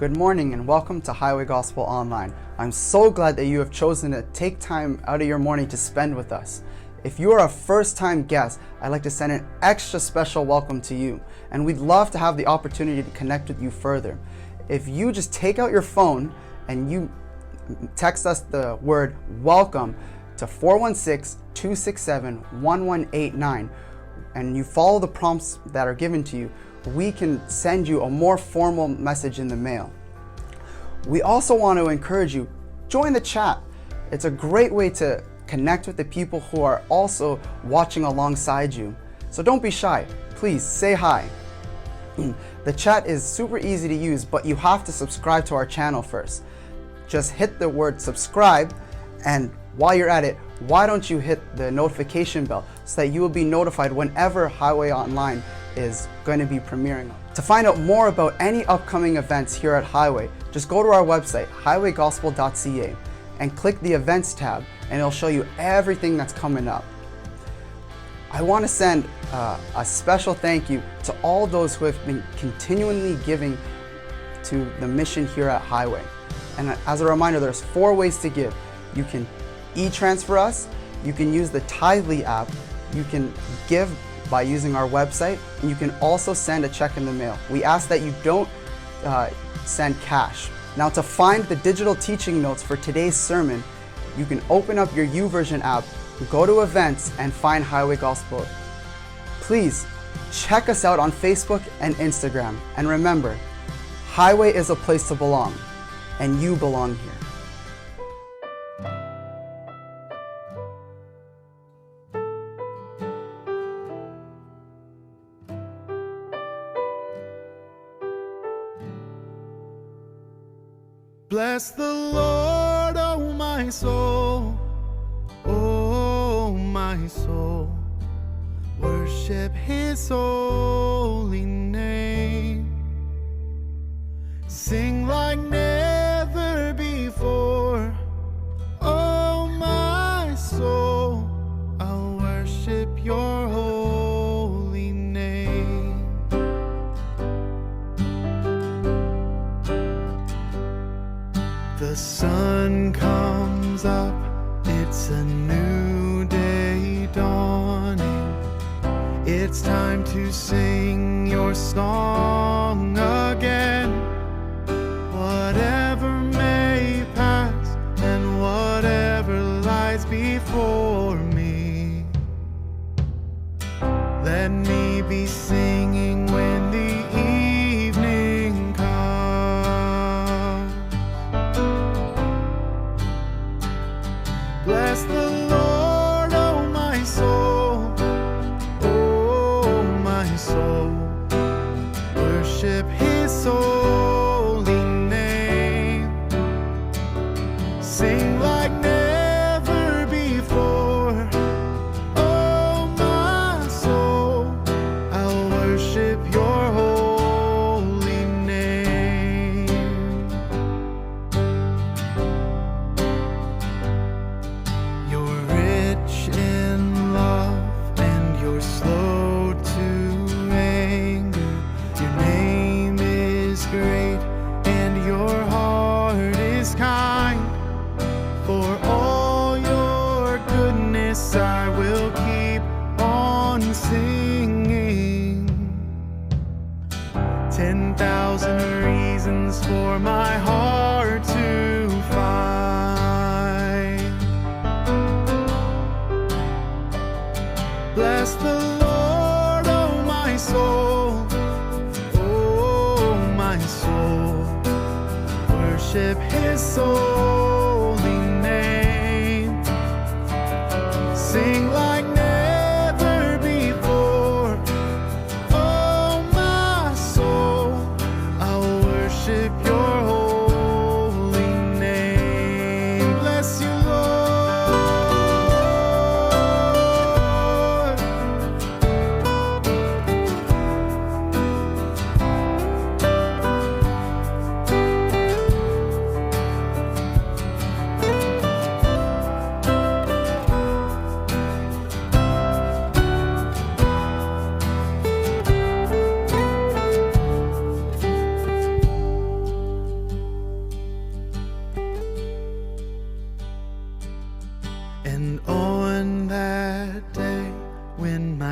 Good morning and welcome to Highway Gospel Online. I'm so glad that you have chosen to take time out of your morning to spend with us. If you are a first-time guest, I'd like to send an extra special welcome to you, and we'd love to have the opportunity to connect with you further. If you just take out your phone and you text us the word welcome to 416-267-1189, and you follow the prompts that are given to you, we can send you a more formal message in the mail. We also want to encourage you, join the chat. It's a great way to connect with the people who are also watching alongside you. So don't be shy, please say hi. The chat is super easy to use, but you have to subscribe to our channel first. Just hit the word subscribe, and while you're at it, why don't you hit the notification bell so that you will be notified whenever Highway Online is going to be premiering. To find out more about any upcoming events here at Highway, just go to our website, highwaygospel.ca, and click the events tab, and it'll show you everything that's coming up. I want to send a special thank you to all those who have been continually giving to the mission here at Highway. And as a reminder, there's 4 ways to give. You can e-transfer us, you can use the Tithely app, you can give by using our website, and you can also send a check in the mail. We ask that you don't send cash. Now, to find the digital teaching notes for today's sermon, you can open up your YouVersion app, go to events, and find Highway Gospel. Please check us out on Facebook and Instagram. And remember, Highway is a place to belong, and you belong here. Bless the Lord, oh my soul, worship His holy name. Sing like never before, oh my soul, I'll worship your holy name. The sun comes up, it's a new day dawning. It's time to sing your song again. Whatever may pass and whatever lies before me, let me be singing when the evening comes. Bless the Lord, oh my soul, worship His holy name. Sing like never before, oh my soul, I'll worship your holy name. You're rich in love and you're slow to anger. Your name is great and your heart is kind. For all your goodness I will keep on singing. 10,000 reasons for my heart to find. Bless the Lord, oh my soul, worship His holy name. Sing like never before, oh my soul, I'll worship your holy name. Bless you,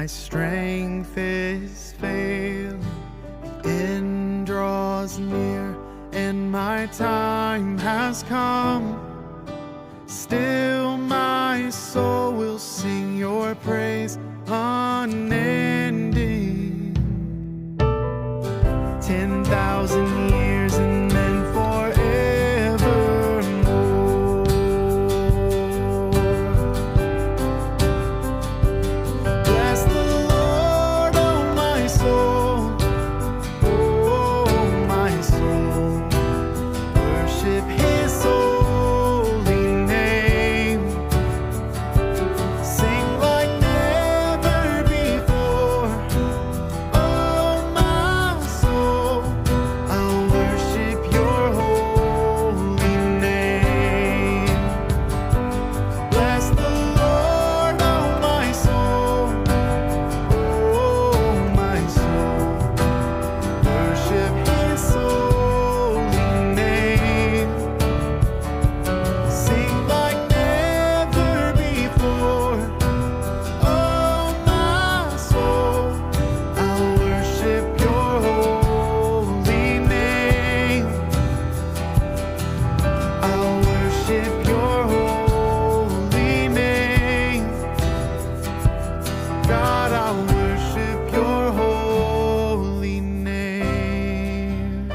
strength is failing, the end draws near, and my time has come. Still my soul will sing your praise unending. 10,000 years and then forevermore. Bless the Lord, oh my soul, oh my soul. Worship his holy name. Sing like never before. Oh my soul, I'll worship your holy name. Bless the Lord, oh my soul, oh my soul. Worship his holy name. Sing like never before. Oh my soul, I'll worship your holy name. I'll worship your holy name. God, I'll worship your holy name.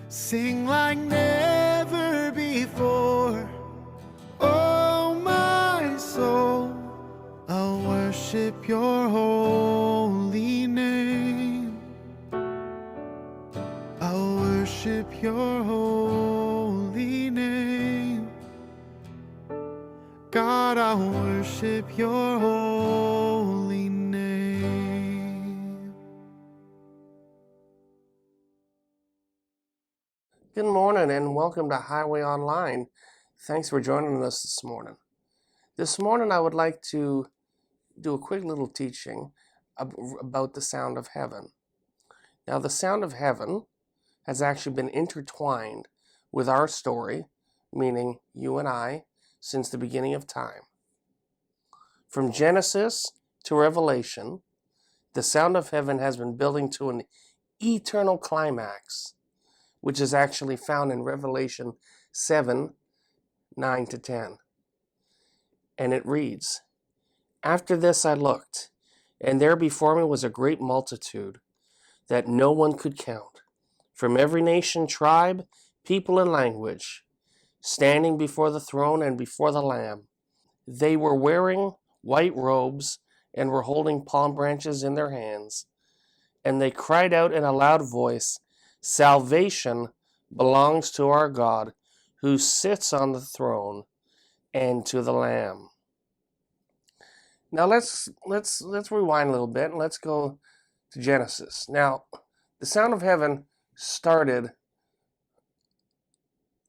Sing like never before. Oh my soul, I'll worship your holy name. I'll worship your holy name. God, I'll worship your holy name. Good morning and welcome to Highway Online. Thanks for joining us this morning. This morning I would like to do a quick little teaching about the sound of heaven. Now the sound of heaven has actually been intertwined with our story, meaning you and I, since the beginning of time. From Genesis to Revelation, the sound of heaven has been building to an eternal climax, which is actually found in Revelation 7:9-10. And it reads, "After this I looked, and there before me was a great multitude that no one could count, from every nation, tribe, people, and language, standing before the throne and before the Lamb. They were wearing white robes and were holding palm branches in their hands, and they cried out in a loud voice, 'Salvation belongs to our God, who sits on the throne, and to the Lamb.'" Now let's rewind a little bit and let's go to Genesis. Now, the sound of heaven started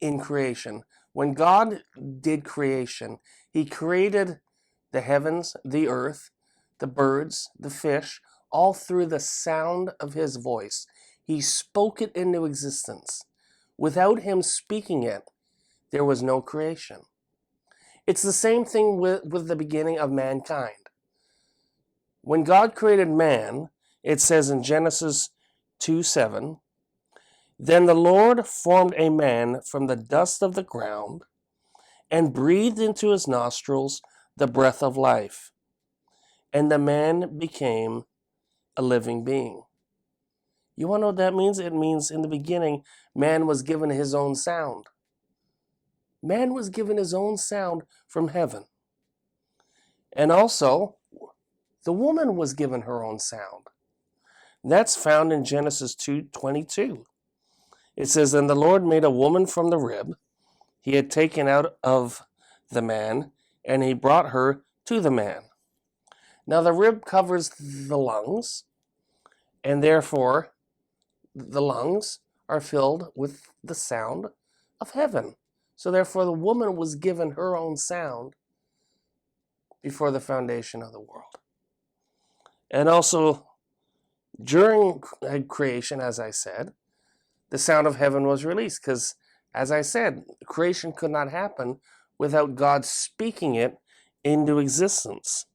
in creation. When God did creation, he created the heavens, the earth, the birds, the fish, all through the sound of his voice. He spoke it into existence. Without him speaking it, there was no creation. It's the same thing with the beginning of mankind. When God created man, it says in Genesis 2:7, "Then the Lord formed a man from the dust of the ground and breathed into his nostrils the breath of life, and the man became a living being." You want to know what that means? It means in the beginning, man was given his own sound. Man was given his own sound from heaven. And also, the woman was given her own sound. That's found in Genesis 2:22. It says, "And the Lord made a woman from the rib he had taken out of the man, and he brought her to the man." Now the rib covers the lungs, and therefore the lungs are filled with the sound of heaven. So therefore the woman was given her own sound before the foundation of the world. And also during creation, as I said, the sound of heaven was released, because, as I said, creation could not happen without God speaking it into existence.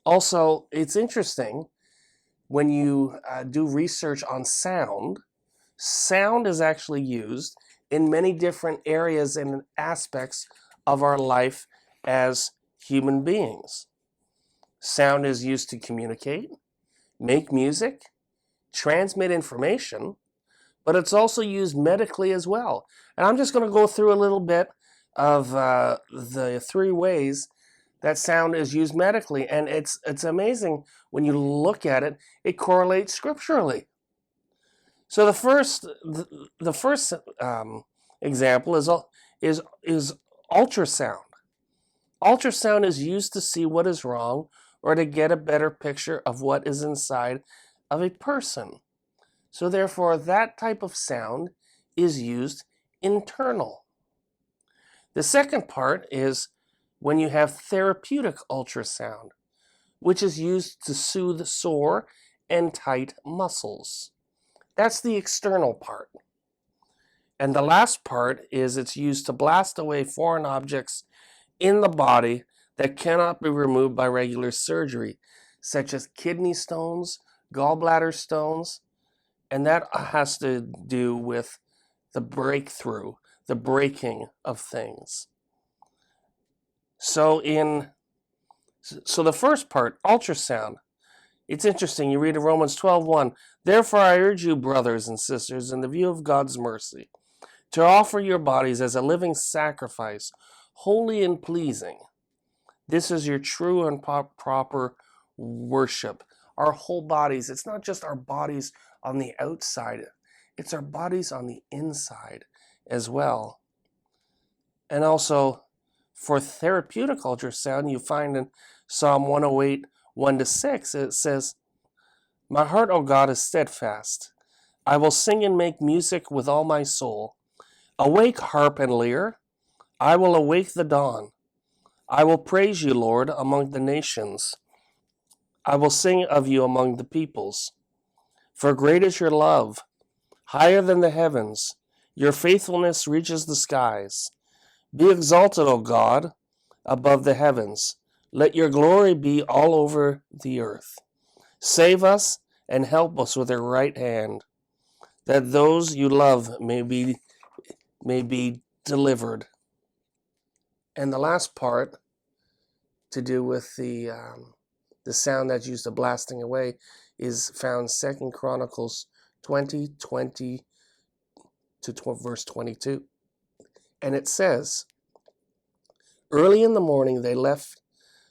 Also, it's interesting when you do research on sound. Sound is actually used in many different areas and aspects of our life as human beings. Sound is used to communicate, make music, transmit information, but it's also used medically as well. And I'm just going to go through a little bit of the 3 ways that sound is used medically, and it's amazing when you look at it. It correlates scripturally. So the first example is ultrasound. Ultrasound is used to see what is wrong or to get a better picture of what is inside of a person. So therefore, that type of sound is used internal. The second part is when you have therapeutic ultrasound, which is used to soothe sore and tight muscles. That's the external part. And the last part is it's used to blast away foreign objects in the body that cannot be removed by regular surgery, such as kidney stones, gallbladder stones, and that has to do with the breakthrough, the breaking of things. So the first part, ultrasound, it's interesting. You read in Romans 12:1, therefore I urge you, brothers and sisters, in the view of God's mercy, to offer your bodies as a living sacrifice, holy and pleasing. This is your true and proper worship. Our whole bodies, it's not just our bodies on the outside, it's our bodies on the inside as well. And also, for therapeutic ultrasound, you find in Psalm 108, 1-6, it says, my heart, O God, is steadfast. I will sing and make music with all my soul. Awake, harp and lyre. I will awake the dawn. I will praise you, Lord, among the nations. I will sing of you among the peoples. For great is your love, higher than the heavens. Your faithfulness reaches the skies. Be exalted, O God, above the heavens. Let your glory be all over the earth. Save us and help us with your right hand, that those you love may be delivered. And the last part, to do with the sound that's used to blasting away, is found 2 Chronicles 20 to verse 22. And it says, early in the morning they left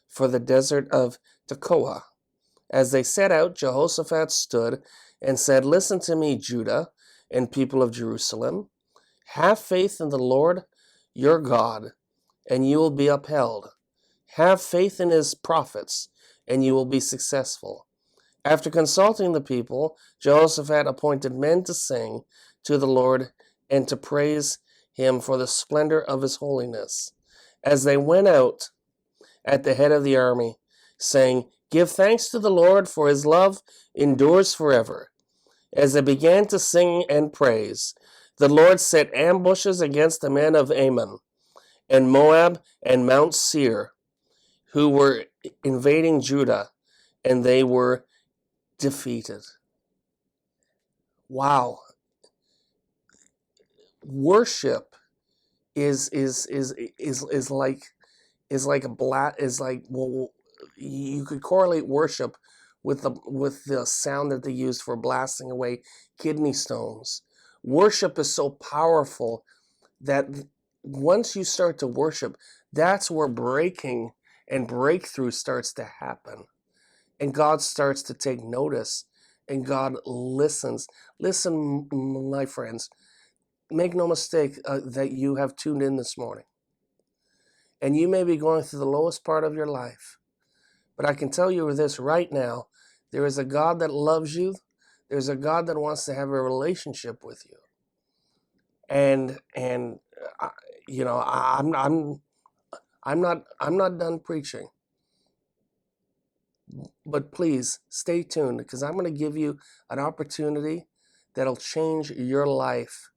for the desert of Tekoa. As they set out, Jehoshaphat stood and said, listen to me, Judah and people of Jerusalem. Have faith in the Lord your God, and you will be upheld. Have faith in his prophets, and you will be successful. After consulting the people, Jehoshaphat appointed men to sing to the Lord and to praise him for the splendor of his holiness. As they went out at the head of the army, saying, give thanks to the Lord, for his love endures forever. As they began to sing and praise, the Lord set ambushes against the men of Ammon and Moab and Mount Seir, who were invading Judah, and they were defeated. Wow. Worship is like well, you could correlate worship with the sound that they used for blasting away kidney stones. Worship is so powerful that once you start to worship, that's where breaking and breakthrough starts to happen. And God starts to take notice, and God listens. Listen, my friends, make no mistake that you have tuned in this morning. And you may be going through the lowest part of your life. But I can tell you this right now, there is a God that loves you. There's a God that wants to have a relationship with you. And you know, I'm not done preaching. But please stay tuned, because I'm going to give you an opportunity that'll change your life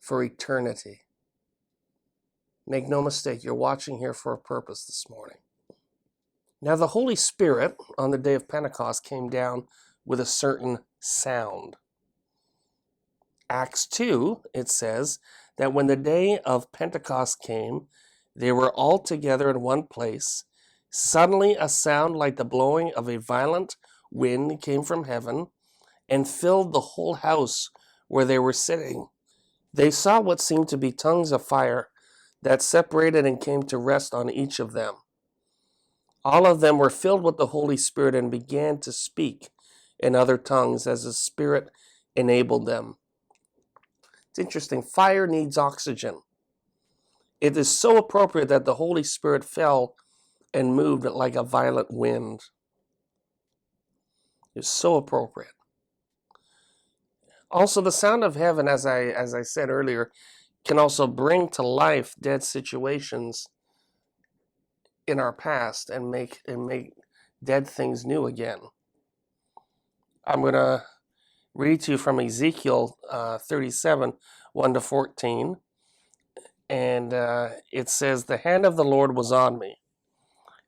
for eternity. Make no mistake, you're watching here for a purpose this morning. Now, the Holy Spirit on the day of Pentecost came down with a certain sound. Acts 2, it says that when the day of Pentecost came, they were all together in one place. Suddenly a sound like the blowing of a violent wind came from heaven and filled the whole house where they were sitting. They saw what seemed to be tongues of fire that separated and came to rest on each of them. All of them were filled with the Holy Spirit and began to speak in other tongues as the Spirit enabled them. It's interesting. Fire needs oxygen. It is so appropriate that the Holy Spirit fell and moved like a violent wind. It's so appropriate. Also, the sound of heaven, as I said earlier, can also bring to life dead situations in our past and make dead things new again. I'm going to read to you from Ezekiel 37, 1-14. And it says, "The hand of the Lord was on me,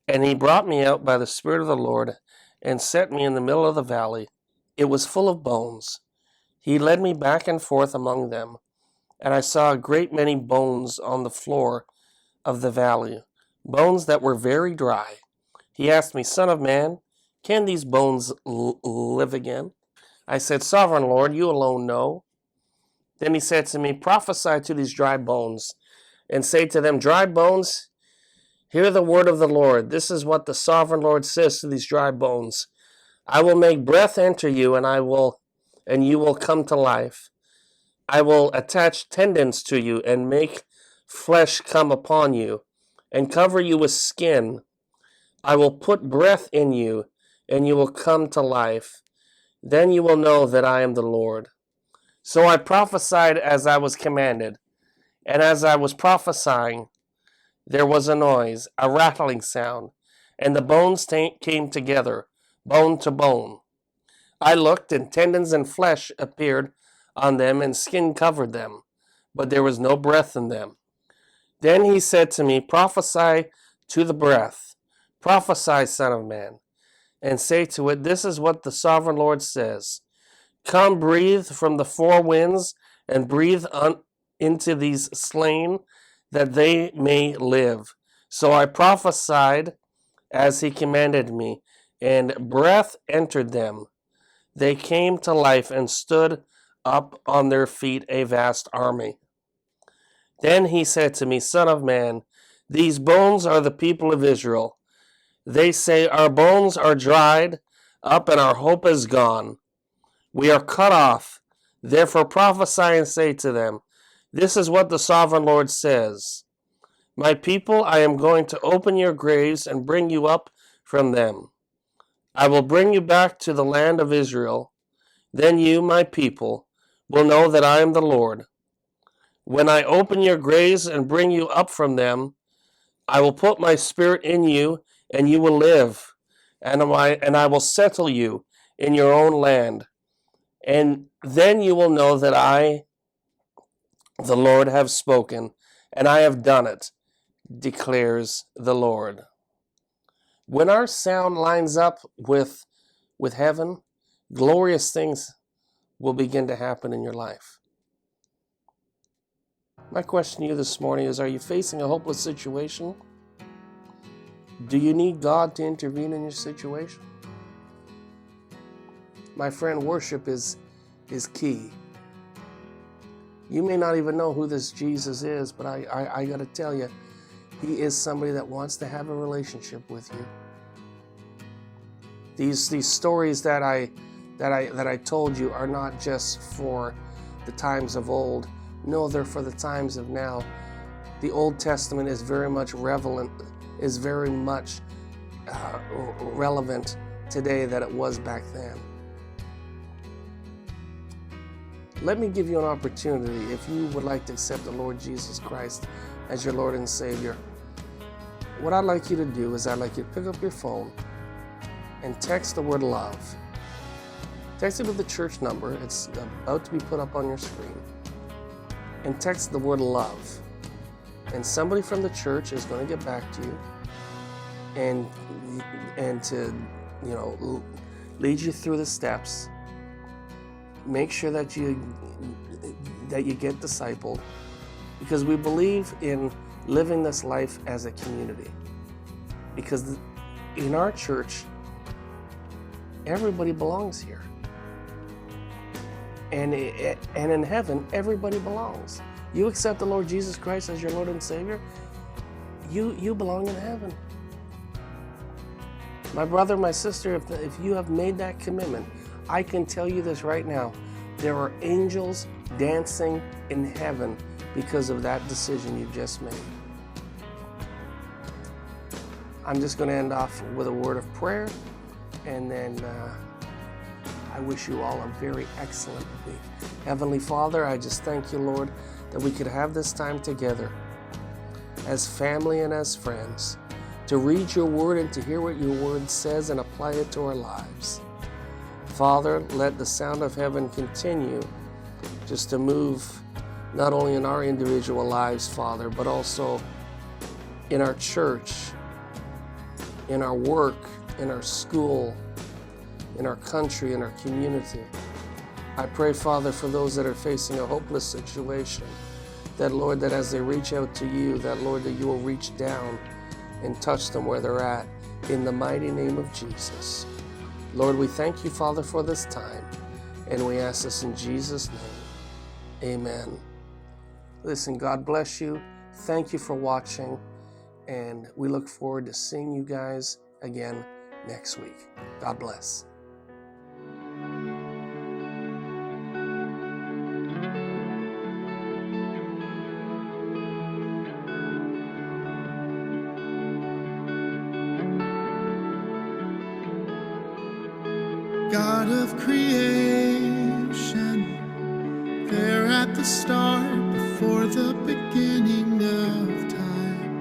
and he brought me out by the Spirit of the Lord and set me in the middle of the valley. It was full of bones. He led me back and forth among them, and I saw a great many bones on the floor of the valley, bones that were very dry. He asked me, 'Son of man, can these bones live again?' I said, 'Sovereign Lord, you alone know.' Then he said to me, 'Prophesy to these dry bones, and say to them, dry bones, hear the word of the Lord. This is what the sovereign Lord says to these dry bones. I will make breath enter you, and you will come to life. I will attach tendons to you and make flesh come upon you and cover you with skin. I will put breath in you, and you will come to life. Then you will know that I am the Lord.' So I prophesied as I was commanded. And as I was prophesying, there was a noise, a rattling sound, and the bones came together, bone to bone. I looked, and tendons and flesh appeared on them, and skin covered them, but there was no breath in them. Then he said to me, 'Prophesy to the breath. Prophesy, Son of man, and say to it, this is what the sovereign Lord says. Come, breathe from the four winds, and breathe into these slain, that they may live.' So I prophesied as he commanded me, and breath entered them. They came to life and stood up on their feet, a vast army. Then he said to me, 'Son of man, these bones are the people of Israel. They say, our bones are dried up and our hope is gone. We are cut off. Therefore prophesy and say to them, this is what the sovereign Lord says. My people, I am going to open your graves and bring you up from them. I will bring you back to the land of Israel. Then you, my people, will know that I am the Lord. When I open your graves and bring you up from them, I will put my spirit in you, and you will live, and I will settle you in your own land. And then you will know that I, the Lord, have spoken, and I have done it, declares the Lord." When our sound lines up with heaven, glorious things will begin to happen in your life. My question to you this morning is, are you facing a hopeless situation? Do you need God to intervene in your situation? My friend, worship is key. You may not even know who this Jesus is, but I got to tell you, he is somebody that wants to have a relationship with you. These stories that I told you are not just for the times of old. No, they're for the times of now. The Old Testament is very much relevant today that it was back then. Let me give you an opportunity. If you would like to accept the Lord Jesus Christ as your Lord and Savior, what I'd like you to do is I'd like you to pick up your phone and text the word love Text it with the church number. It's about to be put up on your screen. And text the word love. And somebody from the church is going to get back to you and to, lead you through the steps. Make sure that you get discipled, because we believe in living this life as a community. Because in our church, everybody belongs here. And in heaven, everybody belongs. You accept the Lord Jesus Christ as your Lord and Savior, you belong in heaven. My brother, my sister, if you have made that commitment, I can tell you this right now. There are angels dancing in heaven because of that decision you just made. I'm just going to end off with a word of prayer, and then I wish you all a very excellent week. Heavenly Father, I just thank you, Lord, that we could have this time together as family and as friends, to read your word and to hear what your word says and apply it to our lives. Father, let the sound of heaven continue just to move not only in our individual lives, Father, but also in our church, in our work, in our school, in our country, in our community. I pray, Father, for those that are facing a hopeless situation, that, Lord, that as they reach out to you, that, Lord, that you will reach down and touch them where they're at, in the mighty name of Jesus. Lord, we thank you, Father, for this time, and we ask this in Jesus' name. Amen. Listen, God bless you. Thank you for watching, and we look forward to seeing you guys again next week. God bless. God of creation, there at the start, before the beginning of time.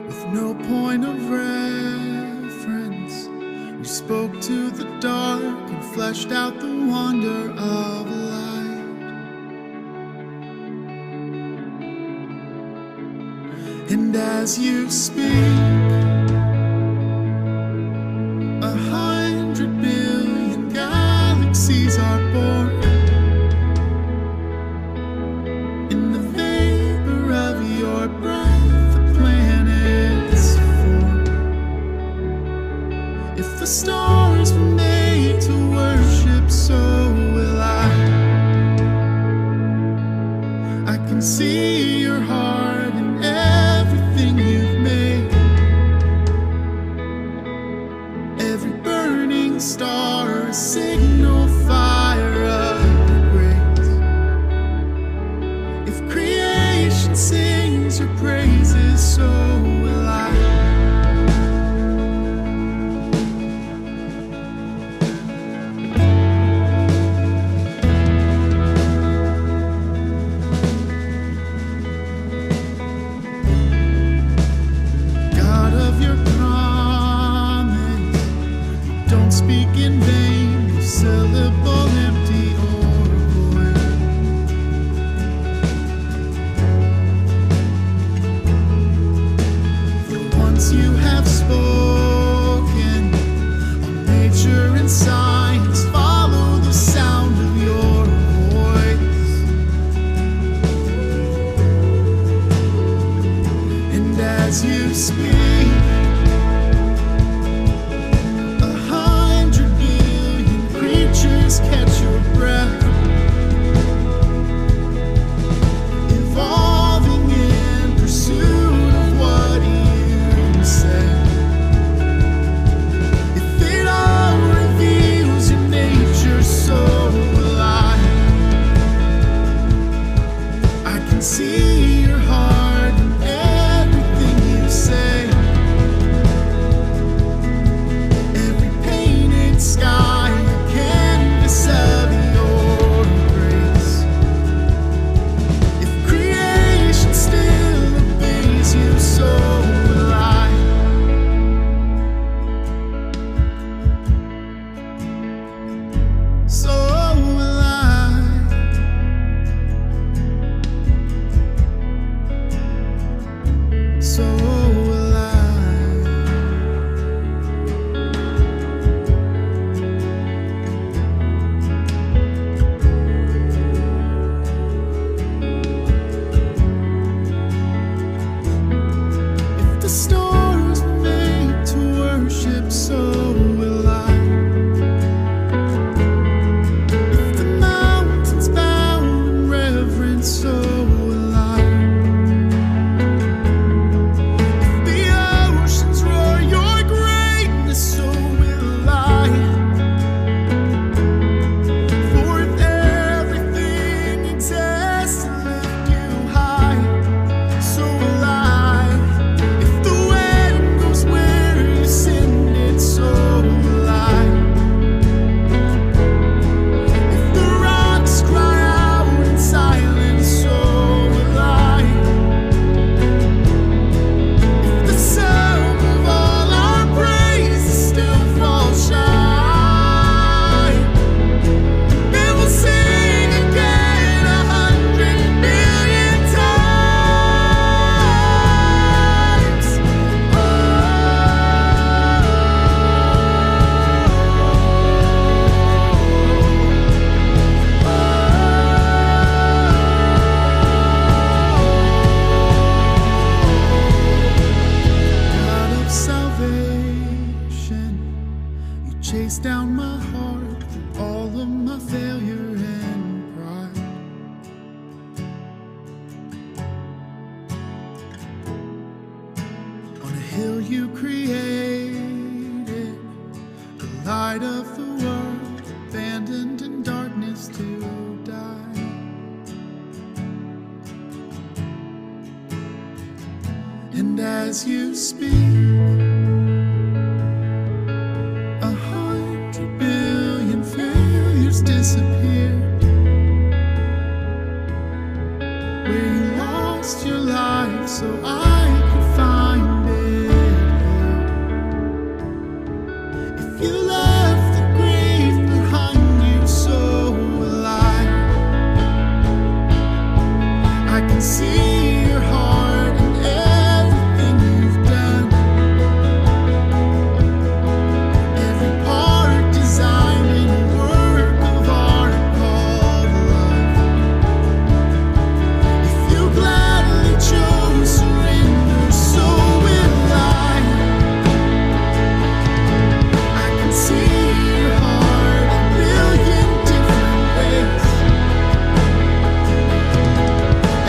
With no point of reference, you spoke to the dark and fleshed out the wonder of light. And as you speak, 100 billion galaxies are born. In the vapor of your breath, the planets form. If the stars were made to worship, so will I. I can see your heart in everything you've made. Every burning star, a signal fire of grace. If creation sings your praises, so will I. Speak in vain, no syllable empty or void. For once you have spoken, all nature and science follow the sound of your voice. And as you speak, catch your breath, evolving in pursuit of what you said. If it all reveals your nature, so will I. I can see your heart in everything you say. Every painted sky, of your grace. If creation still obeys you, so will I. hill you created, the light of the world, abandoned in darkness to die. And as you speak, 100 billion failures disappear. Where you lost your life so I could find it here. If you left the grave behind you so alive, I can see your heart and everything you've done. Every part designed in a work of art called life. If you gladly chose surrender, so will I. I can see your heart a million different ways.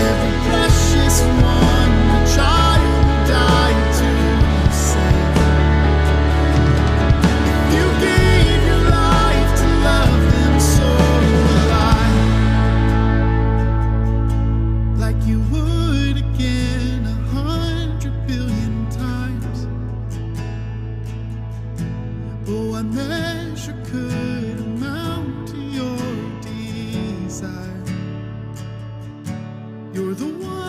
Every precious one, a child died to save. If you gave your life to love them, so will I. Like you would again 100 billion times. But what measure could amount to your desire? You're the one